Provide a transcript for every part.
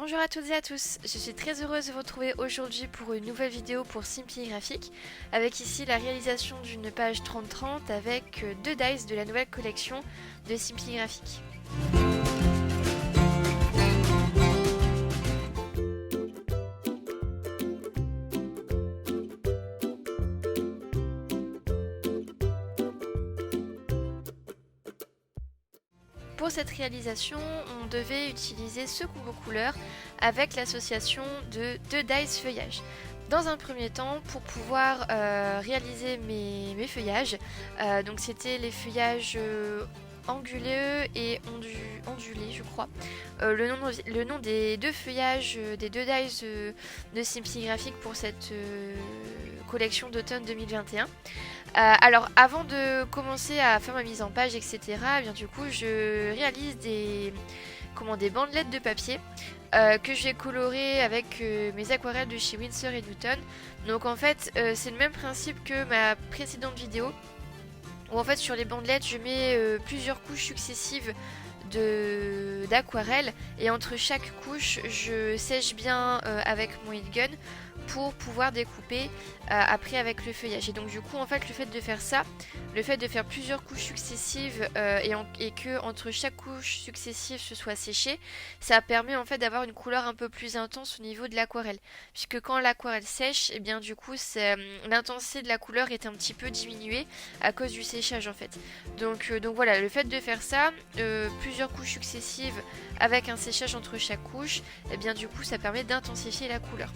Bonjour à toutes et à tous, je suis très heureuse de vous retrouver aujourd'hui pour une nouvelle vidéo pour Simply Graphic, avec ici la réalisation d'une page 30-30 avec deux dice de la nouvelle collection de Simply Graphic. Pour cette réalisation, on devait utiliser ce combo couleur avec l'association de deux dice feuillage. Dans un premier temps, pour pouvoir réaliser mes feuillages, donc c'était les feuillages anguleux et ondulés, je crois. Le nom des deux feuillages, des deux dice de Simply Graphic pour cette collection d'automne 2021. Alors avant de commencer à faire ma mise en page, etc., eh bien, du coup je réalise des bandelettes de papier que je vais colorer avec mes aquarelles de chez Winsor & Newton. Donc en fait c'est le même principe que ma précédente vidéo où en fait sur les bandelettes je mets plusieurs couches successives d'aquarelle et entre chaque couche je sèche bien avec mon heat gun pour pouvoir découper après avec le feuillage. Et donc du coup en fait le fait de faire ça, le fait de faire plusieurs couches successives et que entre chaque couche successive ce soit séché, ça permet en fait d'avoir une couleur un peu plus intense au niveau de l'aquarelle, puisque quand l'aquarelle sèche, et bien du coup l'intensité de la couleur est un petit peu diminuée à cause du séchage en fait. Donc voilà, le fait de faire ça, plusieurs couches successives avec un séchage entre chaque couche, et bien du coup ça permet d'intensifier la couleur.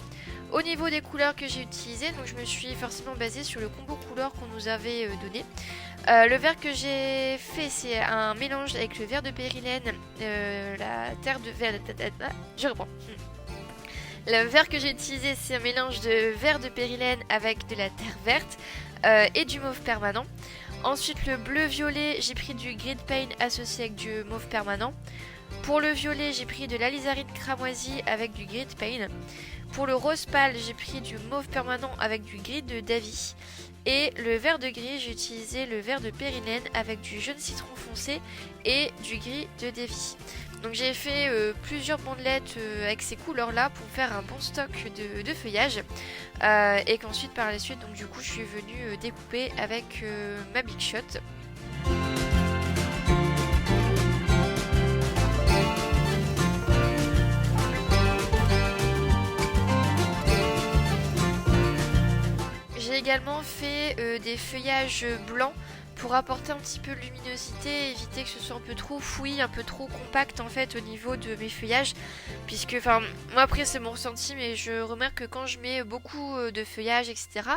Au niveau des couleurs que j'ai utilisées, donc je me suis forcément basée sur le combo couleur qu'on nous avait donné. Le vert que j'ai fait, c'est un mélange avec le vert de périlène, la terre de verre. Je reprends. Le vert que j'ai utilisé, c'est un mélange de vert de périlène avec de la terre verte et du mauve permanent. Ensuite, le bleu-violet, j'ai pris du grid paint associé avec du mauve permanent. Pour le violet, j'ai pris de l'alizarine cramoisie avec du grid paint. Pour le rose pâle, j'ai pris du mauve permanent avec du gris de Davy. Et le vert de gris, j'ai utilisé le vert de périlène avec du jaune citron foncé et du gris de Davy. Donc j'ai fait plusieurs bandelettes avec ces couleurs-là pour faire un bon stock de feuillage. Et qu'ensuite par la suite, donc du coup, je suis venue découper avec ma Big Shot. J'ai également fait des feuillages blancs pour apporter un petit peu de luminosité, éviter que ce soit un peu trop fouillis, un peu trop compact en fait au niveau de mes feuillages, puisque enfin moi après c'est mon ressenti, mais je remarque que quand je mets beaucoup de feuillage, etc.,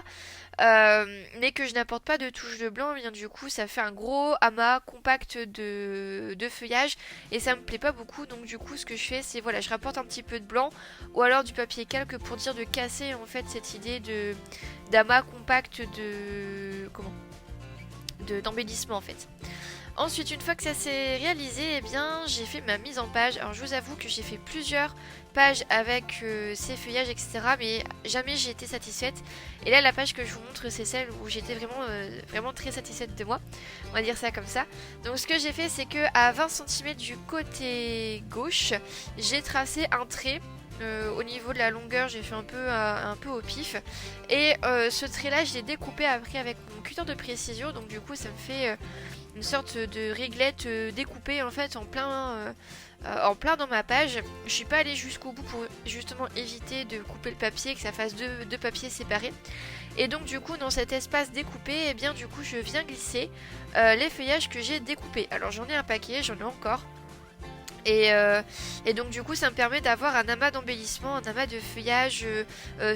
mais que je n'apporte pas de touche de blanc, eh bien du coup ça fait un gros amas compact de feuillage et ça me plaît pas beaucoup. Donc du coup ce que je fais, c'est voilà, je rapporte un petit peu de blanc ou alors du papier calque pour dire de casser en fait cette idée d'amas compact d'embellissement en fait. Ensuite, une fois que ça s'est réalisé, eh bien, j'ai fait ma mise en page. Alors, je vous avoue que j'ai fait plusieurs pages avec ces feuillages, etc. Mais jamais j'ai été satisfaite. Et là, la page que je vous montre, c'est celle où j'étais vraiment très satisfaite de moi. On va dire ça comme ça. Donc, ce que j'ai fait, c'est que à 20 cm du côté gauche, j'ai tracé un trait. Au niveau de la longueur, j'ai fait un peu au pif. Et ce trait-là, je l'ai découpé après avec mon cutter de précision. Donc, du coup, ça me fait une sorte de réglette découpée en fait en plein dans ma page. Je suis pas allée jusqu'au bout pour justement éviter de couper le papier, que ça fasse deux papiers séparés. Et donc du coup dans cet espace découpé, et bien du coup je viens glisser les feuillages que j'ai découpés. Alors j'en ai un paquet, j'en ai encore. Et donc du coup ça me permet d'avoir un amas d'embellissement, un amas de feuillage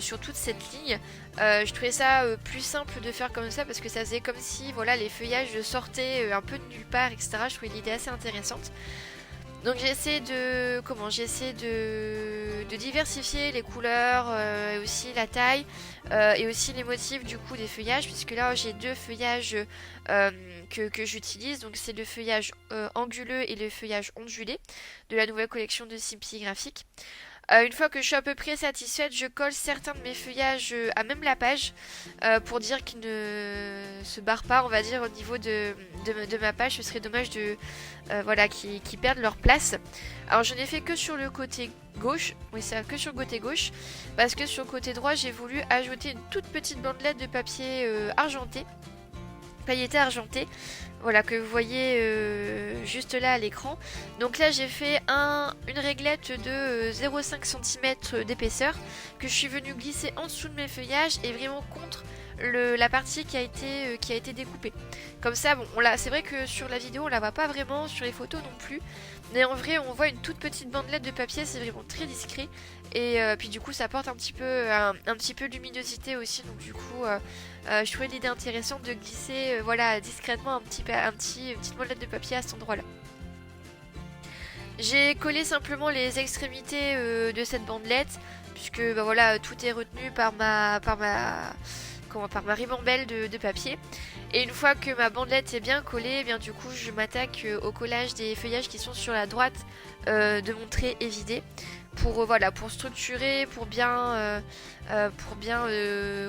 sur toute cette ligne. Je trouvais ça plus simple de faire comme ça parce que ça faisait comme si voilà, les feuillages sortaient un peu de nulle part, etc. Je trouvais l'idée assez intéressante. Donc j'essaie de diversifier les couleurs et aussi la taille et aussi les motifs du coup des feuillages, puisque là j'ai deux feuillages que j'utilise. Donc c'est le feuillage anguleux et le feuillage ondulé de la nouvelle collection de Simply Graphic. Une fois que je suis à peu près satisfaite, je colle certains de mes feuillages à même la page pour dire qu'ils ne se barrent pas, on va dire, au niveau de ma page. Ce serait dommage de voilà, qu'ils perdent leur place. Alors je n'ai fait que sur le côté gauche, oui c'est que sur le côté gauche, parce que sur le côté droit j'ai voulu ajouter une toute petite bandelette de papier argenté, pailleté argenté, voilà, que vous voyez juste là à l'écran. Donc là j'ai fait une réglette de 0,5 cm d'épaisseur que je suis venue glisser en dessous de mes feuillages et vraiment contre la partie qui a été découpée. Comme ça, bon, c'est vrai que sur la vidéo on la voit pas vraiment, sur les photos non plus, mais en vrai on voit une toute petite bandelette de papier, c'est vraiment très discret. Et puis du coup ça apporte un petit peu de luminosité aussi, donc du coup je trouvais l'idée intéressante de glisser voilà, discrètement une petite bandelette de papier à cet endroit là. J'ai collé simplement les extrémités de cette bandelette, puisque bah, voilà, tout est retenu par ma ribambelle de papier. Et une fois que ma bandelette est bien collée, eh bien du coup je m'attaque au collage des feuillages qui sont sur la droite de mon trait évidé, pour voilà, pour structurer, pour bien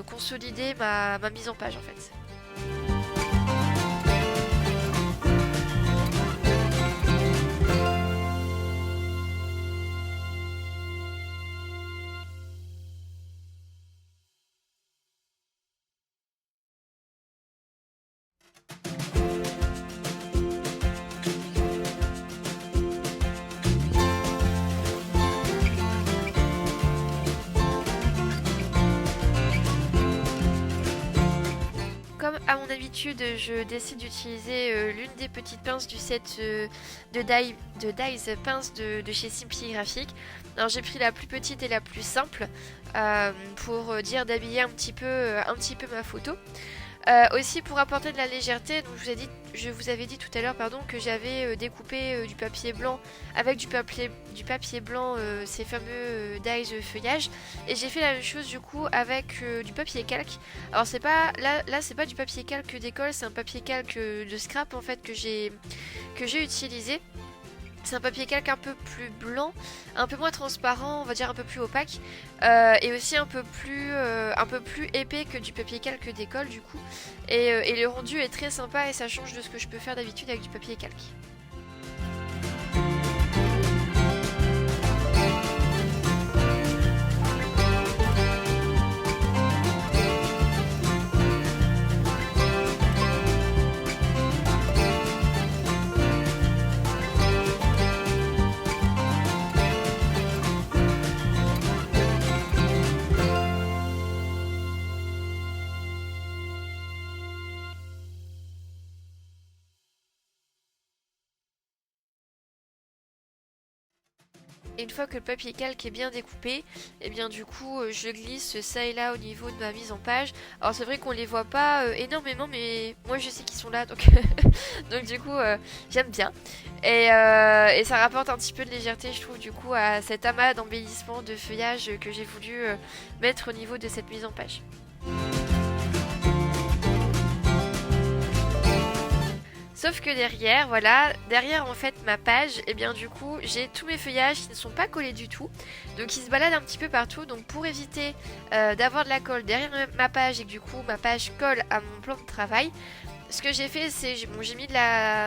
consolider ma mise en page en fait. Comme à mon habitude, je décide d'utiliser l'une des petites pinces du set de Dies pinces de chez Simply Graphic. Alors j'ai pris la plus petite et la plus simple pour dire d'habiller un petit peu ma photo. Aussi pour apporter de la légèreté, donc je vous avais dit tout à l'heure que j'avais découpé du papier blanc avec du papier blanc ces fameux dies feuillage, et j'ai fait la même chose du coup avec du papier calque. Alors c'est pas là c'est pas du papier calque d'école, c'est un papier calque de scrap en fait que j'ai utilisé. C'est un papier calque un peu plus blanc, un peu moins transparent, on va dire un peu plus opaque, et aussi un peu plus épais que du papier calque d'école du coup. Et le rendu est très sympa et ça change de ce que je peux faire d'habitude avec du papier calque. Et une fois que le papier calque est bien découpé, et bien du coup je glisse ça et là au niveau de ma mise en page. Alors c'est vrai qu'on les voit pas énormément, mais moi je sais qu'ils sont là, donc donc du coup j'aime bien. Et ça rapporte un petit peu de légèreté je trouve du coup à cet amas d'embellissement de feuillage que j'ai voulu mettre au niveau de cette mise en page. Sauf que derrière, voilà, derrière en fait ma page, et bien du coup j'ai tous mes feuillages qui ne sont pas collés du tout, donc ils se baladent un petit peu partout. Donc pour éviter d'avoir de la colle derrière ma page et que du coup ma page colle à mon plan de travail, ce que j'ai fait c'est j'ai mis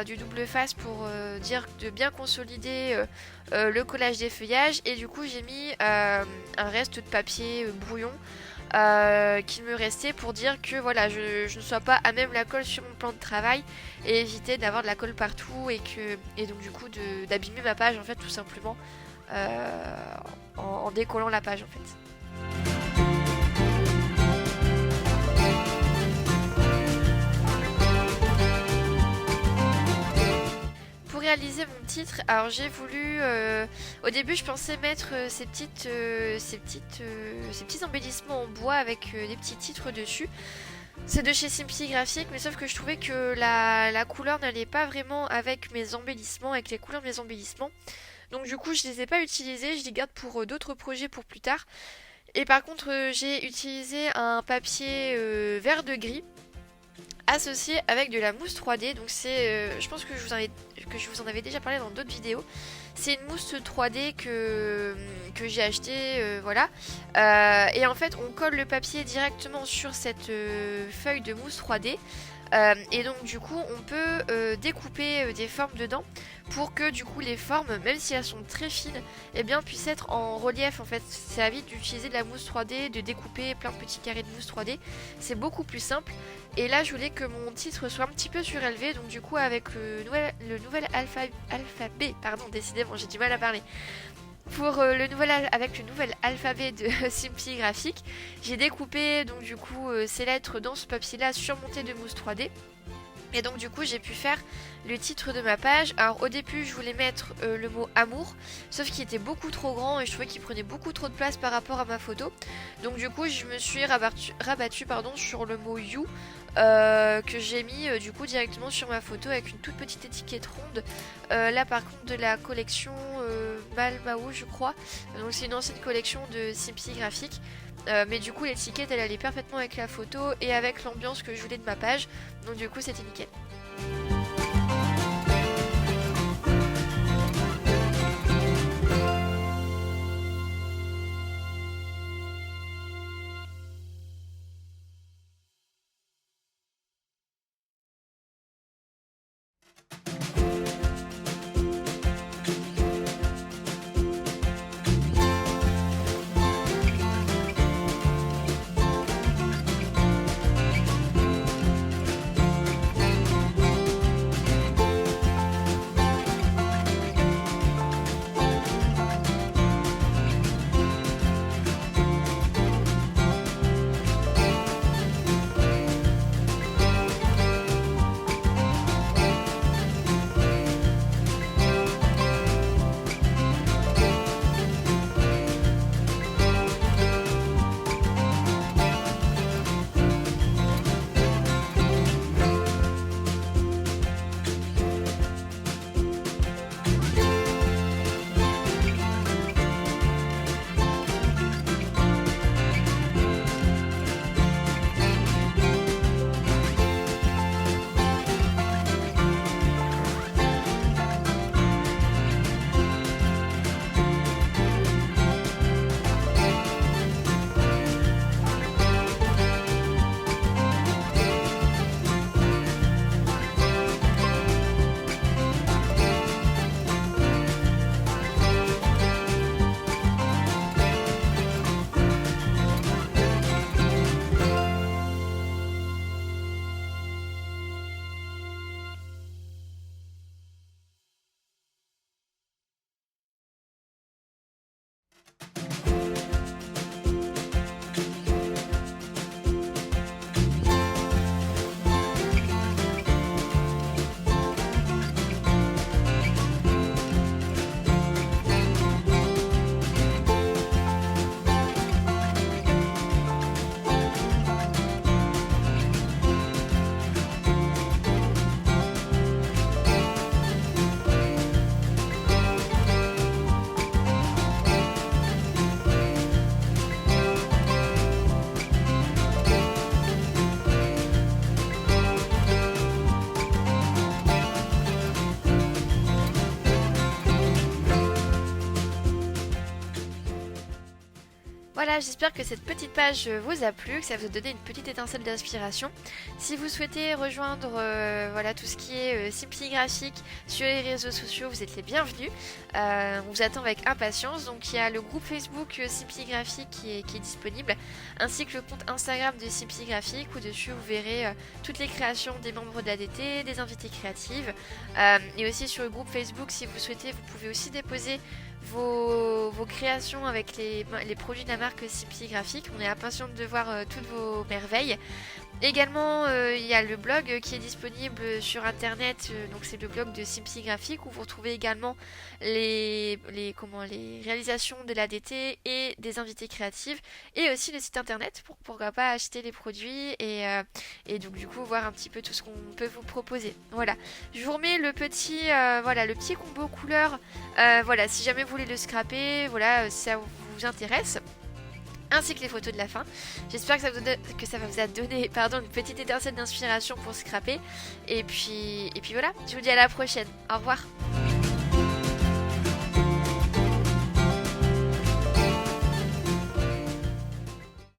du double face pour dire de bien consolider le collage des feuillages, et du coup j'ai mis un reste de papier brouillon qu'il me restait pour dire que voilà, je ne sois pas à même la colle sur mon plan de travail et éviter d'avoir de la colle partout et donc du coup d'abîmer ma page en fait tout simplement en décollant la page en fait. Pour réaliser mon titre, alors j'ai voulu au début je pensais mettre ces petits embellissements en bois avec des petits titres dessus. C'est de chez Simply Graphic, mais sauf que je trouvais que la couleur n'allait pas vraiment avec mes embellissements, avec les couleurs de mes embellissements. Donc du coup je les ai pas utilisés, je les garde pour d'autres projets pour plus tard. Et par contre j'ai utilisé un papier vert de gris associé avec de la mousse 3D. Donc c'est, je pense que je vous en avais déjà parlé dans d'autres vidéos. C'est une mousse 3D que j'ai acheté, voilà. Et en fait, on colle le papier directement sur cette feuille de mousse 3D. Et donc du coup on peut découper des formes dedans pour que du coup les formes, même si elles sont très fines, eh bien puissent être en relief. En fait ça évite d'utiliser de la mousse 3D, de découper plein de petits carrés de mousse 3D, c'est beaucoup plus simple. Et là je voulais que mon titre soit un petit peu surélevé, donc du coup avec le nouvel alphabet, pardon décidément j'ai du mal à parler, avec le nouvel alphabet de Simply Graphic, j'ai découpé donc du coup ces lettres dans ce papier là surmonté de mousse 3D. Et donc du coup j'ai pu faire le titre de ma page. Alors au début je voulais mettre le mot amour, sauf qu'il était beaucoup trop grand et je trouvais qu'il prenait beaucoup trop de place par rapport à ma photo. Donc du coup je me suis rabattue sur le mot you, que j'ai mis du coup directement sur ma photo avec une toute petite étiquette ronde. Là par contre de la collection Malmao je crois. Donc c'est une ancienne collection de Simply Graphic. Mais du coup l'étiquette elle allait parfaitement avec la photo et avec l'ambiance que je voulais de ma page. Donc du coup c'était nickel. Voilà, j'espère que cette petite page vous a plu, que ça vous a donné une petite étincelle d'inspiration. Si vous souhaitez rejoindre voilà, tout ce qui est Simply Graphic sur les réseaux sociaux, vous êtes les bienvenus. On vous attend avec impatience. Donc il y a le groupe Facebook Simply Graphic qui est disponible, ainsi que le compte Instagram de Simply Graphic où dessus vous verrez toutes les créations des membres de l'ADT, des invités créatives. Et aussi sur le groupe Facebook, si vous souhaitez, vous pouvez aussi déposer vos créations avec les produits de la marque Simply Graphic. On est impatient de voir toutes vos merveilles. Également, il y a le blog qui est disponible sur internet, donc c'est le blog de Simply Graphic où vous retrouvez également les réalisations de l'ADT et des invités créatives, et aussi le site internet pour pourquoi pas acheter les produits et donc du coup voir un petit peu tout ce qu'on peut vous proposer. Voilà, je vous remets le petit combo couleur, voilà, si jamais vous voulez le scraper, voilà, ça vous intéresse, ainsi que les photos de la fin. J'espère que ça vous a donné une petite étincelle d'inspiration pour scraper. Et puis voilà, je vous dis à la prochaine. Au revoir.